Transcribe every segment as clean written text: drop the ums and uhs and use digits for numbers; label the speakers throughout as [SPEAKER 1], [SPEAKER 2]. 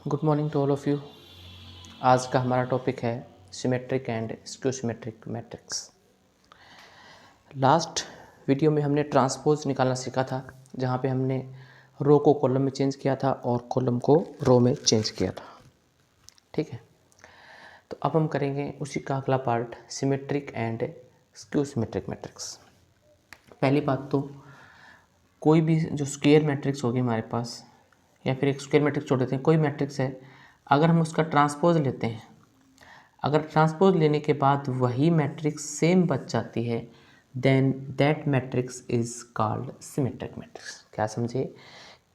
[SPEAKER 1] Good morning to all of you. आज का हमारा टॉपिक है symmetric and skew symmetric matrix. Last video में हमने ट्रांसपोज निकालना सीखा था, जहाँ पे हमने रो को कॉलम में चेंज किया था और कॉलम को रो में चेंज किया था। ठीक है, तो अब हम करेंगे उसी का अगला part, symmetric and skew symmetric matrix. पहली बात तो कोई भी जो स्क्वायर मैट्रिक्स होगी हमारे पास, या फिर एक स्क्वायर मैट्रिक्स छोड़ देते हैं, कोई मैट्रिक्स है, अगर हम उसका ट्रांसपोज लेते हैं, अगर ट्रांसपोज लेने के बाद वही मैट्रिक्स सेम बच जाती है, then that matrix is called symmetric matrix. क्या समझे?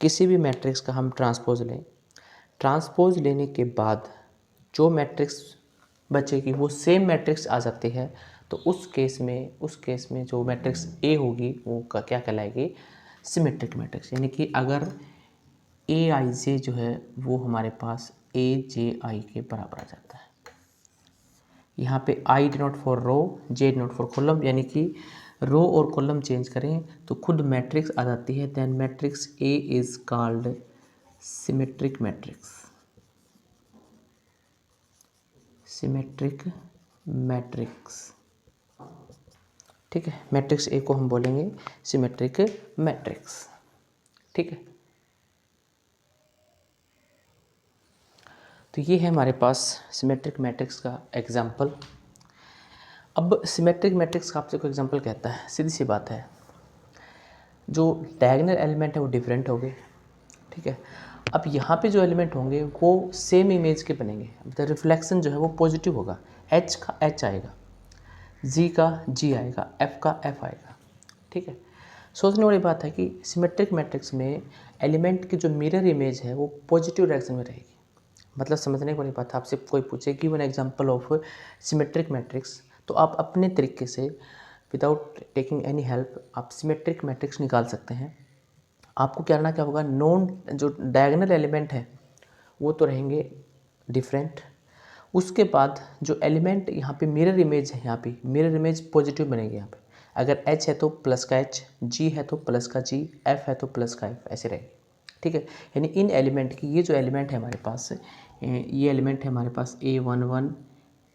[SPEAKER 1] किसी भी मैट्रिक्स का हम ट्रांसपोज लें, ट्रांसपोज लेने के बाद जो मैट्रिक्स बचेगी वो सेम मैट्रिक्स आ सकती है, तो उस केस में जो मैट्रिक्स ए होगी वो क्या कहलाएगी? Symmetric matrix. यानी कि अगर ए आई जे जो है वो हमारे पास ए जे आई के बराबर आ जाता है। यहाँ पे I denote for row, J denote for column, यानी कि रो और कॉलम चेंज करें तो खुद मैट्रिक्स आ जाती है। Then matrix A is called symmetric matrix. Symmetric matrix, ठीक है। मैट्रिक्स ए को हम बोलेंगे सिमेट्रिक मैट्रिक्स। ठीक है, तो ये है हमारे पास सिमेट्रिक मैट्रिक्स का एग्जाम्पल। अब सिमेट्रिक मैट्रिक्स का आपसे कोई एग्जाम्पल कहता है, सीधी सी बात है, जो डायगोनल एलिमेंट है वो डिफरेंट हो गए। ठीक है, अब यहाँ पे जो एलिमेंट होंगे वो सेम इमेज के बनेंगे। द रिफ्लेक्शन जो है वो पॉजिटिव होगा, एच का एच आएगा, जी का जी आएगा, एफ का एफ आएगा। ठीक है, सोचने वाली बात है कि सिमेट्रिक मैट्रिक्स में एलिमेंट की जो मिरर इमेज है वो पॉजिटिव डायरेक्शन में रहेगी। मतलब समझने वाली बात है, आपसे कोई पूछे give an example of symmetric matrix, तो आप अपने तरीके से विदाउट टेकिंग एनी हेल्प आप सिमेट्रिक मैट्रिक्स निकाल सकते हैं। आपको क्या करना क्या होगा, नॉन जो डायगोनल एलिमेंट है वो तो रहेंगे डिफरेंट, उसके बाद जो एलिमेंट यहाँ पे मिरर इमेज है, यहाँ पे मिरर इमेज पॉजिटिव बनेगी। यहाँ पे अगर एच है तो प्लस का एच, जी है तो प्लस का जी, एफ है तो प्लस का एफ, ऐसे रहेगी। ठीक है, यानी इन एलिमेंट की, ये जो एलिमेंट है हमारे पास, ये एलिमेंट है हमारे पास A11,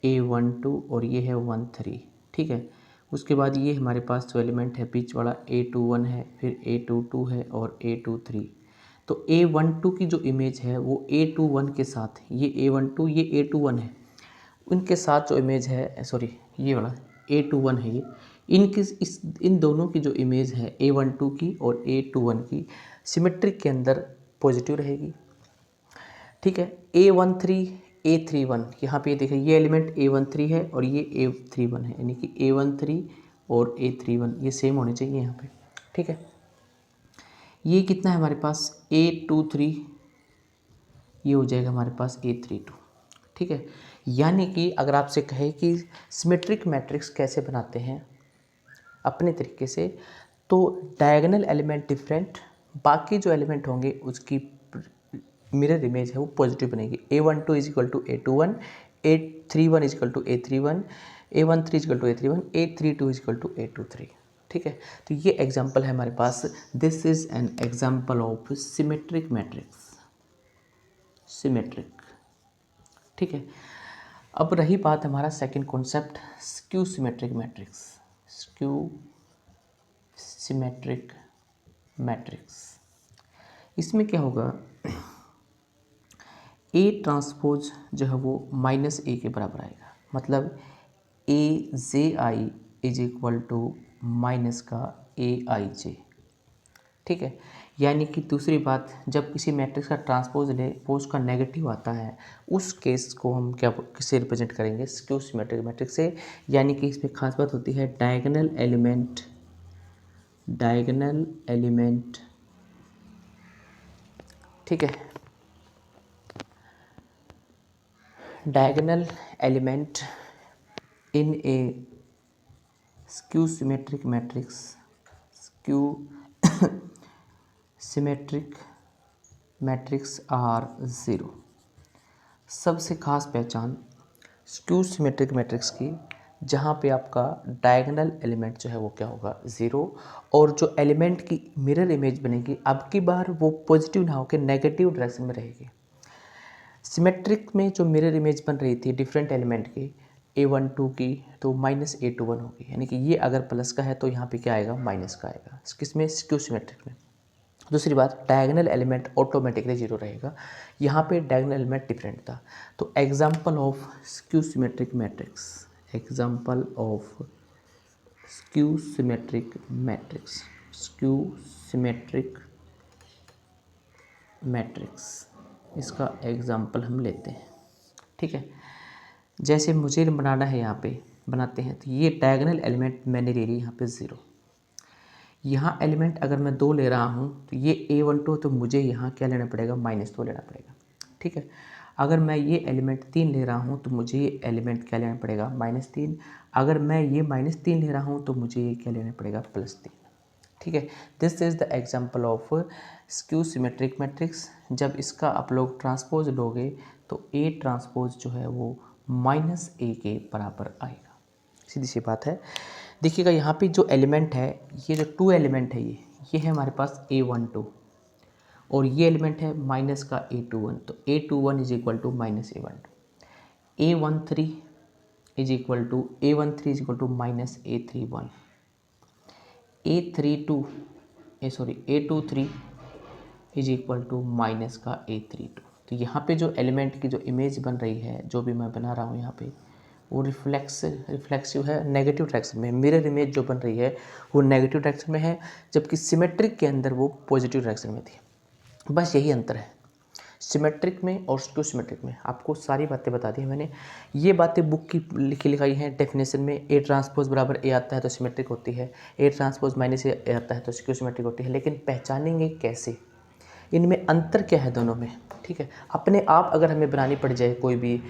[SPEAKER 1] A12 और ये है 13। ठीक है, उसके बाद ये हमारे पास जो एलिमेंट है बीच वाला A21 है, फिर A22 है और A23। तो A12 की जो इमेज है वो A21 के साथ, ये A12 ये A21 है, उनके साथ जो इमेज है, सॉरी ये वाला A21 है, ये इन दोनों की जो इमेज है A12 की और A21 की, सिमेट्रिक के अंदर पॉजिटिव रहेगी। ठीक है, A13 A31, यहाँ पे देखिए ये एलिमेंट A13 है और ये A31 है, यानी कि A13 और A31 ये सेम होने चाहिए यहाँ पे। ठीक है, ये कितना है हमारे पास A23, ये हो जाएगा हमारे पास A32। ठीक है, यानी कि अगर आपसे कहे कि सिमेट्रिक मैट्रिक्स कैसे बनाते हैं अपने तरीके से, तो डायगोनल एलिमेंट डिफरेंट, बाकी जो एलिमेंट होंगे उसकी मिरर इमेज है वो पॉजिटिव बनेगी। A12 is equal to A21, A31 is equal to A31, A13 is equal to A31, A32 is equal to A23। ठीक है, तो ये एग्जाम्पल है हमारे पास। This is an example of symmetric matrix, symmetric. ठीक है, अब रही बात हमारा second concept, skew symmetric matrix. Skew symmetric matrix, इसमें क्या होगा, ए ट्रांसपोज जो है वो -a के बराबर आएगा। मतलब ए जे I is equal to minus का ए आई जे। ठीक है, यानी कि दूसरी बात, जब किसी मैट्रिक्स का ट्रांसपोज ले वो उसका नेगेटिव आता है, उस केस को हम क्या किससे रिप्रेजेंट करेंगे? स्क्यू सिमेट्रिक मैट्रिक्स से। यानी कि इसमें खास बात होती है डायगोनल एलिमेंट, डायगोनल एलिमेंट। ठीक है, diagonal element in a skew symmetric matrix, skew symmetric matrix are zero. सबसे खास पहचान स्क्यू सिमेट्रिक मैट्रिक्स की, जहाँ पे आपका डायगोनल एलिमेंट जो है वो क्या होगा? ज़ीरो, और जो एलिमेंट की मिरर इमेज बनेगी अब की बार वो पॉजिटिव ना होकर नेगेटिव डायरेक्शन में रहेगी। सिमेट्रिक में जो मिरर इमेज बन रही थी डिफरेंट एलिमेंट की A12 की, तो -A21 होगी, यानी कि ये अगर प्लस का है तो यहाँ पे क्या आएगा, माइनस का आएगा, किसमें, स्क्यू सिमेट्रिक में। दूसरी बात, डायगोनल एलिमेंट ऑटोमेटिकली जीरो रहेगा, यहाँ पे डायगोनल एलिमेंट डिफरेंट था। तो example of skew symmetric matrix, example of skew symmetric matrix, skew symmetric matrix, इसका एग्जांपल हम लेते हैं। ठीक है, जैसे मुझे बनाना है, यहाँ पे बनाते हैं, तो ये डायगोनल एलिमेंट मैंने ले ली यहाँ पे 0। यहाँ एलिमेंट अगर मैं 2 ले रहा हूँ तो ये A12, तो मुझे यहाँ क्या लेना पड़ेगा, -2 लेना पड़ेगा। ठीक है, अगर मैं ये एलिमेंट 3 ले रहा हूँ तो मुझे ये एलिमेंट क्या लेना पड़ेगा, -3। अगर मैं ये -3 ले रहा हूँ तो मुझे ये क्या लेना पड़ेगा, +3। ठीक है, this is the example of skew symmetric matrix. जब इसका आप लोग ट्रांसपोज लोगे तो A ट्रांसपोज जो है वो -A के बराबर आएगा, सीधी सी बात है। देखिएगा यहाँ पे जो एलिमेंट है, ये जो 2 एलिमेंट है, ये है हमारे पास A12, और ये एलिमेंट है माइनस का A21, तो A21 is equal to -A12, A13 is equal to A13 is equal to -A31, A23 is equal to minus का A32। तो यहाँ पे जो एलिमेंट की जो इमेज बन रही है, जो भी मैं बना रहा हूँ यहाँ पे, वो रिफ्लेक्सिव है, नेगेटिव डायरेक्शन में। मिरर इमेज जो बन रही है वो नेगेटिव डायरेक्शन में है, जबकि सिमेट्रिक के अंदर वो पॉजिटिव डायरेक्शन में थी। बस यही अंतर है सिमेट्रिक में और स्क्यू सिमेट्रिक में। आपको सारी बातें बता दी हैं मैंने, ये बातें बुक की लिखाई हैं डेफिनेशन में। A ट्रांसपोज बराबर A आता है तो सिमेट्रिक होती है, A ट्रांसपोज -A आता है तो स्क्यू सिमेट्रिक होती है। लेकिन पहचानेंगे कैसे, इनमें अंतर क्या है दोनों में। ठीक है, अपने आप अगर हमें बनानी पड़ जाए कोई भी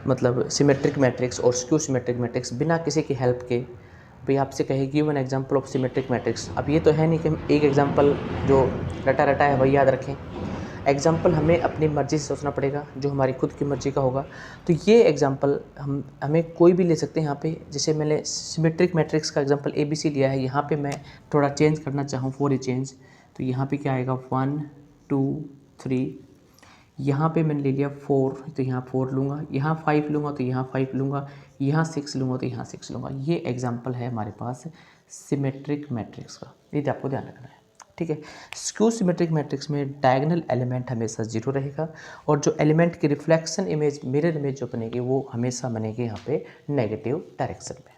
[SPEAKER 1] मतलब सिमेट्रिक मैट्रिक्स और स्क्यू सिमेट्रिक मैट्रिक्स बिना किसी की हेल्प के, भाई आपसे कहे give an example of symmetric matrix, अब ये तो है नहीं कि हम एक एग्जांपल जो रटा रटा है वही याद रखें। एग्जांपल हमें अपनी मर्ज़ी से सोचना पड़ेगा, जो हमारी खुद की मर्ज़ी का होगा। तो ये एग्जांपल हमें कोई भी ले सकते हैं। यहाँ पे जैसे मैंने सिमेट्रिक मैट्रिक्स का एग्जांपल ABC लिया है, यहाँ पे मैं थोड़ा चेंज करना चाहूँ, फॉर ए चेंज, तो यहाँ पे क्या आएगा, 1 2 3, यहाँ पे मैंने ले लिया 4, तो यहाँ 4 लूँगा, यहाँ 5 लूँगा तो यहाँ 5 लूँगा, यहाँ 6 लूँगा तो यहाँ 6 लूँगा। ये एग्जांपल है हमारे पास सिमेट्रिक मैट्रिक्स का, ये आपको ध्यान रखना है। ठीक है, स्क्यू सिमेट्रिक मैट्रिक्स में डायगोनल एलिमेंट हमेशा 0 रहेगा, और जो एलिमेंट की रिफ्लेक्शन इमेज, मिरर इमेज जो बनेगी, वो हमेशा बनेगी यहाँ पे नेगेटिव डायरेक्शन में।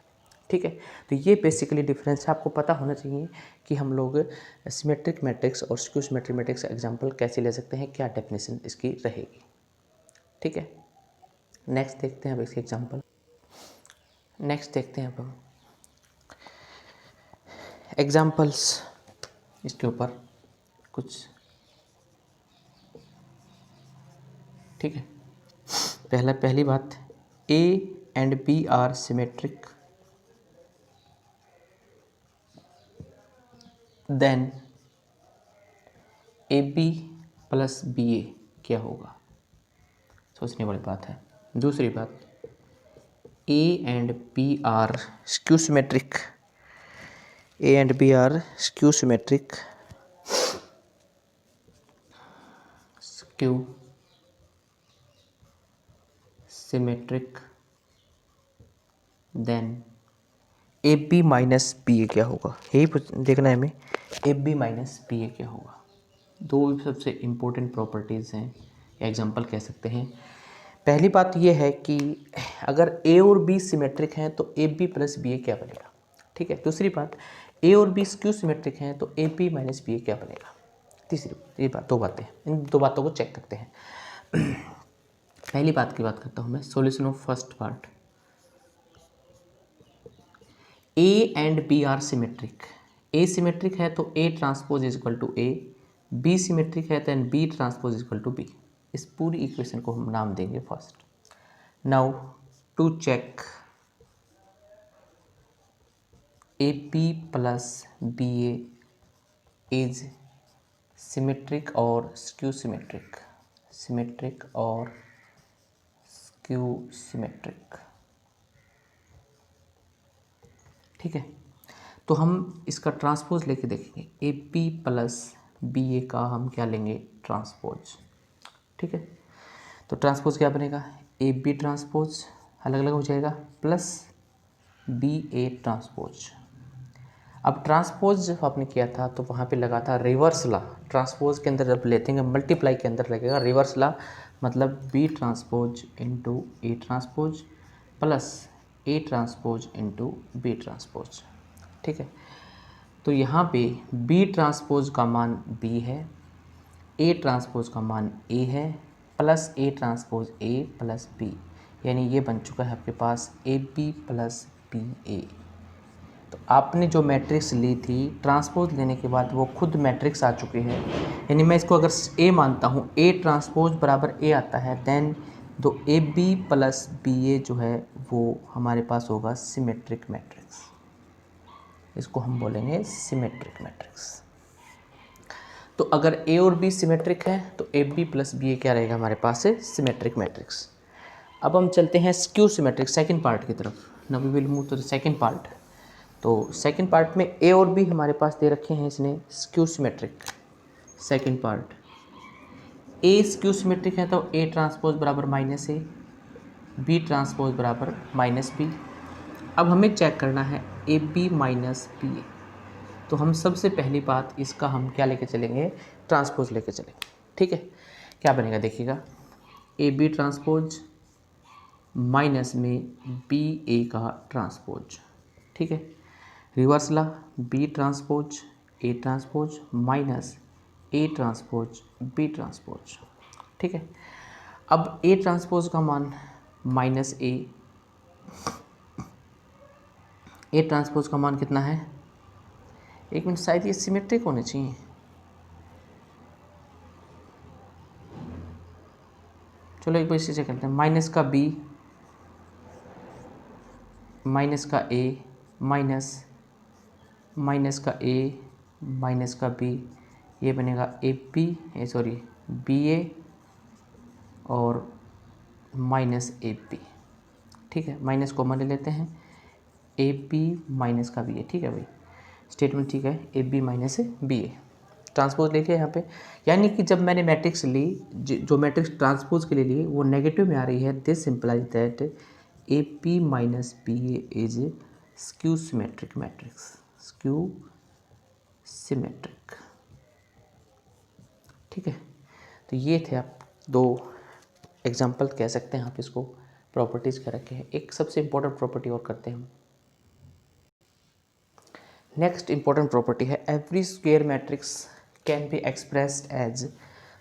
[SPEAKER 1] ठीक है, तो ये बेसिकली डिफरेंस है, आपको पता होना चाहिए कि हम लोग सिमेट्रिक मैट्रिक्स और स्क्यू सिमेट्रिक मैट्रिक्स एग्जांपल कैसे ले सकते हैं, क्या डेफिनेशन इसकी रहेगी। ठीक है, नेक्स्ट देखते हैं अब इसके एग्जांपल। नेक्स्ट देखते हैं अब हम एग्जांपल्स, इसके ऊपर कुछ। ठीक है, पहली बात, A and B are symmetric, then AB plus BA क्या होगा, सोचने वाली बात है। दूसरी बात, A and B are skew symmetric, A and B are skew symmetric, skew symmetric, then AB minus BA क्या होगा, यही देखना है हमें, AB माइनस BA क्या होगा। दो सबसे इम्पोर्टेंट प्रॉपर्टीज़ हैं, एग्जांपल कह सकते हैं। पहली बात यह है कि अगर A और B सिमेट्रिक हैं तो AB प्लस BA क्या बनेगा। ठीक है, दूसरी बात, A और B स्क्यू सिमेट्रिक हैं तो AB माइनस BA क्या बनेगा। तीसरी, ये बात, दो बातें, इन दो बातों को चेक करते हैं। पहली बात की बात करता हूँ मैं, solution of first part. A and B are symmetric, A symmetric है तो A transpose is equal to A, B symmetric है तो B transpose is equal to B। इस पूरी इक्वेशन को हम नाम देंगे first. Now to check AP plus BA is symmetric और स्क्यू सिमेट्रिक, सिमेट्रिक और स्क्यू सिमेट्रिक। ठीक है, तो हम इसका ट्रांसपोज लेके देखेंगे, AP प्लस BA का हम क्या लेंगे, ट्रांसपोज। ठीक है, तो ट्रांसपोज क्या बनेगा, ए बी ट्रांसपोज अलग अलग हो जाएगा प्लस बी ए ट्रांसपोज। अब ट्रांसपोज जब आपने किया था तो वहाँ पे लगा था रिवर्स ला, ट्रांसपोज के अंदर जब लेते हैं मल्टीप्लाई के अंदर लगेगा रिवर्स ला, मतलब B transpose into A transpose plus A transpose into B transpose. ठीक है, तो यहाँ पे बी ट्रांसपोज का मान बी है, ए ट्रांसपोज का मान ए है, plus A transpose A plus B, यानी ये बन चुका है आपके पास A B plus B A. तो आपने जो मैट्रिक्स ली थी ट्रांसपोज लेने के बाद वो खुद मैट्रिक्स आ चुकी है, यानी मैं इसको अगर ए मानता हूँ, ए ट्रांसपोज बराबर ए आता है, देन दो ए बी प्लस बी ए जो है वो हमारे पास होगा सिमेट्रिक मैट्रिक्स। इसको हम बोलेंगे सिमेट्रिक मैट्रिक्स। तो अगर ए और बी सिमेट्रिक है तो ए बी प्लस बी ए क्या रहेगा हमारे पास है सिमेट्रिक मैट्रिक्स। अब हम चलते हैं स्क्यू सिमेट्रिक सेकंड पार्ट की तरफ। Now we will move to the second part. तो सेकंड पार्ट में ए और बी हमारे पास दे रखे हैं इसने skew symmetric. Second part A skew symmetric है तो ए ट्रांसपोज बराबर माइनस ए, बी ट्रांसपोज बराबर माइनस बी। अब हमें चेक करना है A B minus B A, तो हम सबसे पहली बात इसका हम क्या लेके चलेंगे, ट्रांसपोज लेके चलेंगे। ठीक है, क्या बनेगा देखिएगा, ए बी ट्रांसपोज माइनस में बी ए का ट्रांसपोज। ठीक है, reverse law, B transpose A transpose minus A transpose B transpose. ठीक है, अब ए ट्रांसपोज का मान माइनस ए ट्रांसपोज का मान कितना है, एक मिनट, शायद ये सिमेट्रिक होने चाहिए। चलो एक बार इसे चेक करते हैं, माइनस का बी माइनस का ए माइनस का ए माइनस का बी, ये बनेगा ए बी सॉरी बी ए और माइनस ए बी। ठीक है, माइनस कॉमन ले लेते हैं, ए बी माइनस का बी ए। ठीक है भाई, स्टेटमेंट ठीक है, A B minus B A transpose लेके यहाँ पे, यानी कि जब मैंने मैट्रिक्स ली, जो मैट्रिक्स ट्रांसपोज के लिए ली वो नेगेटिव में आ रही है, this implies that A P minus B A is skew symmetric matrix, skew symmetric. ठीक है, तो ये थे आप दो एग्जाम्पल कह सकते हैं आप इसको, प्रॉपर्टीज़ कह रखे हैं। एक सबसे इंपॉर्टेंट प्रॉपर्टी और करते हैं हम। नेक्स्ट इंपॉर्टेंट प्रॉपर्टी है every square matrix can be expressed as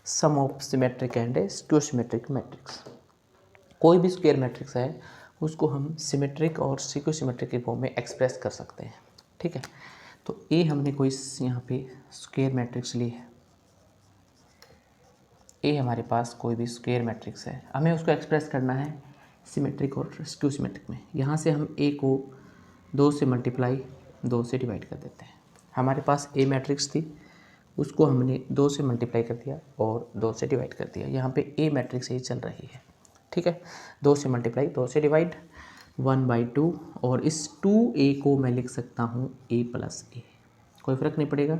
[SPEAKER 1] sum of symmetric and skew symmetric matrix. कोई भी स्क्वायर मैट्रिक्स है उसको हम सिमेट्रिक और स्क्यू सिमेट्रिक के फॉर्म में एक्सप्रेस कर सकते हैं। ठीक है, तो ए हमने कोई यहाँ पे स्क्वायर मैट्रिक्स ली है, ए हमारे पास कोई भी स्क्वायर मैट्रिक्स है, हमें उसको एक्सप्रेस करना है सिमेट्रिक और स्क्यू सिमेट्रिक में। यहाँ से हम ए को 2 से मल्टीप्लाई 2 से डिवाइड कर देते हैं। हमारे पास ए मैट्रिक्स थी, उसको हमने 2 से मल्टीप्लाई कर दिया और 2 से डिवाइड कर दिया। यहाँ पे ए मैट्रिक्स ही चल रही है। ठीक है, 2 से मल्टीप्लाई 2 से डिवाइड 1/2, और इस 2a को मैं लिख सकता हूँ a प्लस ए, कोई फ़र्क नहीं पड़ेगा।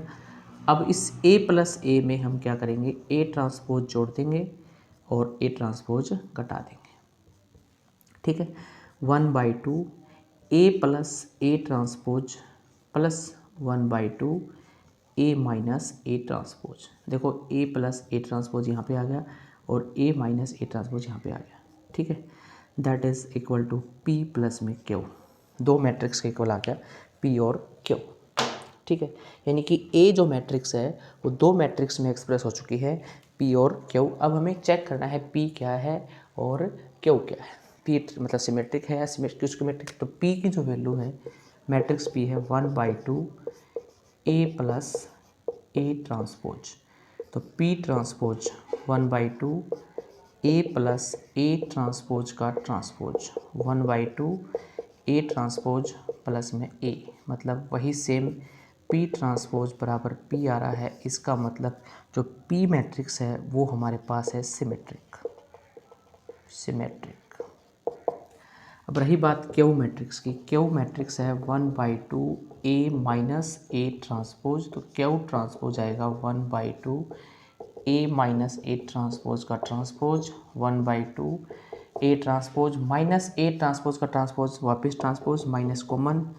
[SPEAKER 1] अब इस a प्लस ए में हम क्या करेंगे, a ट्रांसपोज जोड़ देंगे और a ट्रांसपोज घटा देंगे। ठीक है, 1/2 a plus A transpose plus 1/2 a minus A transpose. देखो a प्लस ए ट्रांसपोज यहाँ पे आ गया और a माइनस ए ट्रांसपोज यहाँ पे आ गया। ठीक है, that is equal to p plus में q, दो मैट्रिक्स के इक्वल आ गया p और q। ठीक है, यानी कि a जो मैट्रिक्स है वो दो मैट्रिक्स में एक्सप्रेस हो चुकी है, p और q। अब हमें चेक करना है p क्या है और q क्या है। p मतलब सिमेट्रिक है या सिमेट्रिक, तो p की जो वैल्यू है मैट्रिक्स p है 1/2 a प्लस ए ट्रांसपोज, तो p transpose 1/2 A plus A transpose का ट्रांसपोज 1/2 ए ट्रांसपोज प्लस में ए, मतलब वही सेम p ट्रांसपोज बराबर p आ रहा है। इसका मतलब जो p मैट्रिक्स है वो हमारे पास है सिमेट्रिक। अब रही बात क्यू मैट्रिक्स की, क्यू मैट्रिक्स है 1/2 ए माइनस ए ट्रांसपोज, तो क्यू ट्रांसपोज आएगा 1/2 ए माइनस ए ट्रांसपोज का transpose 1/2 A transpose minus A transpose का ट्रांसपोज वापस transpose minus common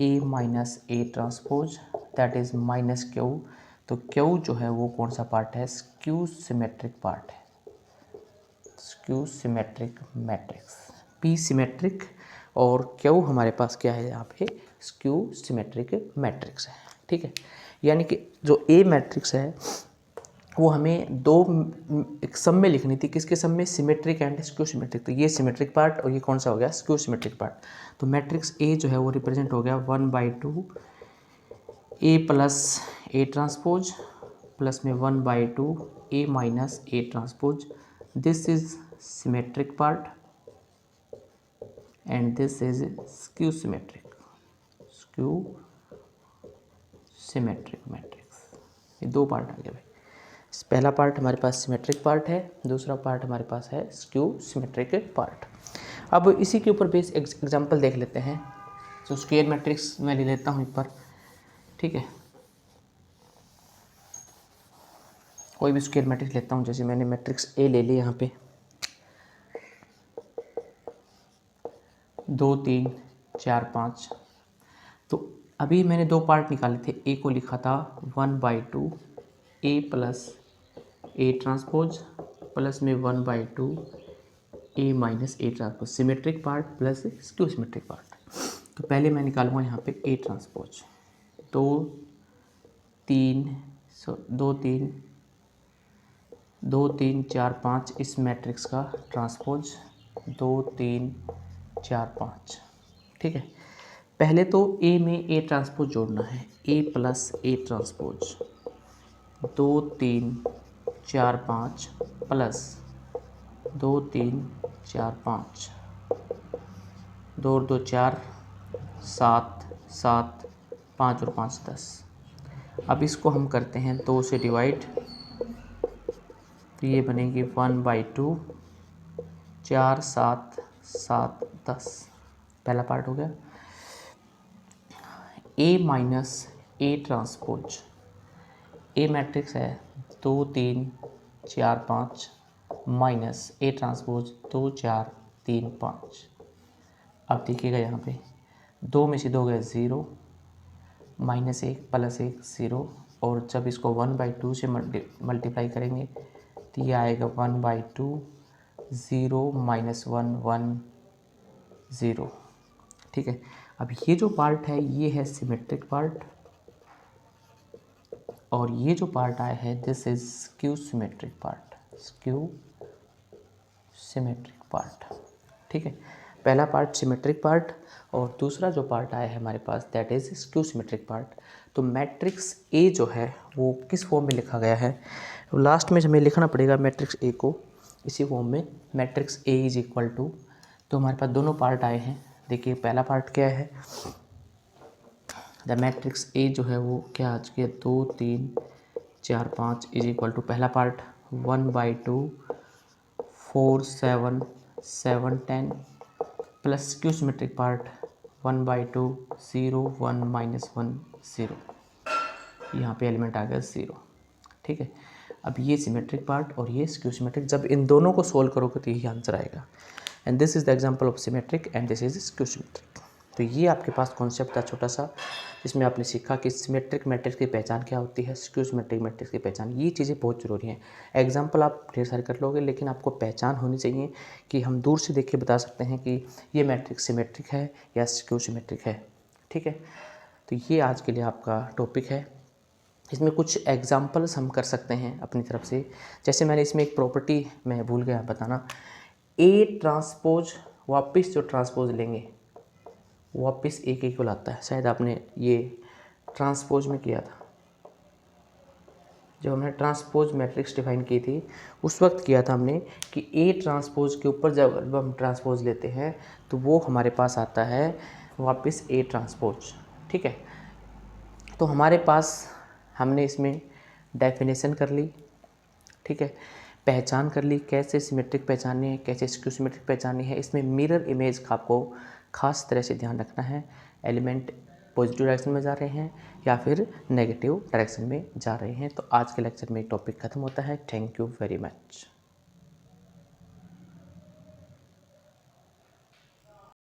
[SPEAKER 1] A minus A transpose that is minus Q. तो Q जो है वो कौन सा पार्ट है, स्क्यू सिमेट्रिक पार्ट है, skew symmetric matrix. P symmetric और क्यू हमारे पास क्या है यहाँ पे, स्क्यू सिमेट्रिक मैट्रिक्स है। ठीक है, यानी कि जो ए मैट्रिक्स है वो हमें दो एक सम में लिखनी थी, किसके सम में, सिमेट्रिक एंड स्क्यू सिमेट्रिक। तो ये सिमेट्रिक पार्ट और ये कौन सा हो गया, स्क्यू सिमेट्रिक पार्ट। तो मैट्रिक्स ए जो है वो रिप्रेजेंट हो गया 1/2 A plus A transpose plus में 1/2 A minus A transpose. This is symmetric part and this is skew symmetric, skew symmetric matrix. ये दो पार्ट आ गए भाई। पहला पार्ट हमारे पास सिमेट्रिक पार्ट है, दूसरा पार्ट हमारे पास है स्क्यू सिमेट्रिक पार्ट। अब इसी के ऊपर बेस एग्जांपल देख लेते हैं। तो स्क्वायर मैट्रिक्स मैं ले लेता हूँ एक बार। ठीक है, कोई भी स्क्वायर मैट्रिक्स लेता हूँ, जैसे मैंने मैट्रिक्स ए ले लिया यहाँ पे 2 3 4 5। तो अभी मैंने दो पार्ट निकाले थे, ए को लिखा था 1/2 A plus A transpose plus में 1/2 A minus A transpose, symmetric part plus skew symmetric part. तो पहले मैं निकालूंगा यहाँ पे ए ट्रांसपोज 2 3 4 5 इस मैट्रिक्स का ट्रांसपोज 2 3 4 5। ठीक है, पहले तो ए में ए ट्रांसपोज जोड़ना है, ए प्लस ए ट्रांसपोज 2 3 4 5 प्लस 2 3 4 5, 2 और 2 4 7 7 5 और 5 10। अब इसको हम करते हैं 2 से डिवाइड, तो ये बनेगी 1/2 4 7 7 10। पहला पार्ट हो गया। A minus A transpose, A matrix है 2 3 4 5 माइनस ए ट्रांसपोज 2 4 3 5। अब देखिएगा यहाँ पे 2 में से 2 गए 0, माइनस 1 प्लस 1 0, और जब इसको 1/2 से मल्टीप्लाई करेंगे तो ये आएगा 1/2 0 माइनस 1 1 0। ठीक है, अब ये जो पार्ट है ये है सिमेट्रिक पार्ट, और ये जो पार्ट आया है this is skew symmetric part, skew symmetric part. ठीक है, पहला पार्ट सिमेट्रिक पार्ट और दूसरा जो पार्ट आया है हमारे पास that is skew symmetric part. तो मैट्रिक्स ए जो है वो किस फॉर्म में लिखा गया है, लास्ट में हमें लिखना पड़ेगा मैट्रिक्स ए को इसी फॉर्म में, matrix A is equal to. तो हमारे पास दोनों पार्ट आए हैं। देखिए पहला पार्ट क्या है, द मैट्रिक्स ए जो है वो क्या आज के 2 3 4 5 इज इक्वल टू पहला part 1/2 4 7 7 10 plus skew symmetric part 1/2 0 1 minus 1 0। यहाँ पे एलिमेंट आ गया 0। ठीक है, अब ये सिमेट्रिक पार्ट और ये स्क्यू सिमेट्रिक, जब इन दोनों को सोल्व करोगे तो यही आंसर आएगा। And this is the example of symmetric and this is skew symmetric. तो ये आपके पास कॉन्सेप्ट था छोटा सा, जिसमें आपने सीखा कि सिमेट्रिक मैट्रिक्स की पहचान क्या होती है, स्क्यू सिमेट्रिक मैट्रिक्स की पहचान। ये चीज़ें बहुत ज़रूरी हैं। एग्जांपल आप ढेर सारे कर लोगे, लेकिन आपको पहचान होनी चाहिए कि हम दूर से देख के बता सकते हैं कि ये मैट्रिक्स सिमेट्रिक है या स्क्यू सिमेट्रिक है। ठीक है, तो ये आज के लिए आपका टॉपिक है। इसमें कुछ एग्जांपल्स हम कर सकते हैं अपनी तरफ से। जैसे मैंने इसमें एक प्रॉपर्टी मैं भूल गया बताना, ए ट्रांसपोज वापस जो ट्रांसपोज लेंगे वापस ए के इक्वल आता है। शायद आपने ये ट्रांसपोज में किया था, जब हमने ट्रांसपोज मैट्रिक्स डिफाइन की थी उस वक्त किया था हमने कि ए ट्रांसपोज के ऊपर जब हम ट्रांसपोज लेते हैं तो वो हमारे पास आता है वापस ए ट्रांसपोज। ठीक है, तो हमारे पास हमने इसमें डेफिनेशन कर ली। ठीक है, पहचान कर ली कैसे सिमेट्रिक पहचाननी है, कैसे स्क्यू सिमेट्रिक पहचाननी है। इसमें मिरर इमेज का आपको खास तरह से ध्यान रखना है। एलिमेंट पॉजिटिव डायरेक्शन में जा रहे हैं या फिर नेगेटिव डायरेक्शन में जा रहे हैं। तो आज के लेक्चर में टॉपिक ख़त्म होता है। Thank you very much.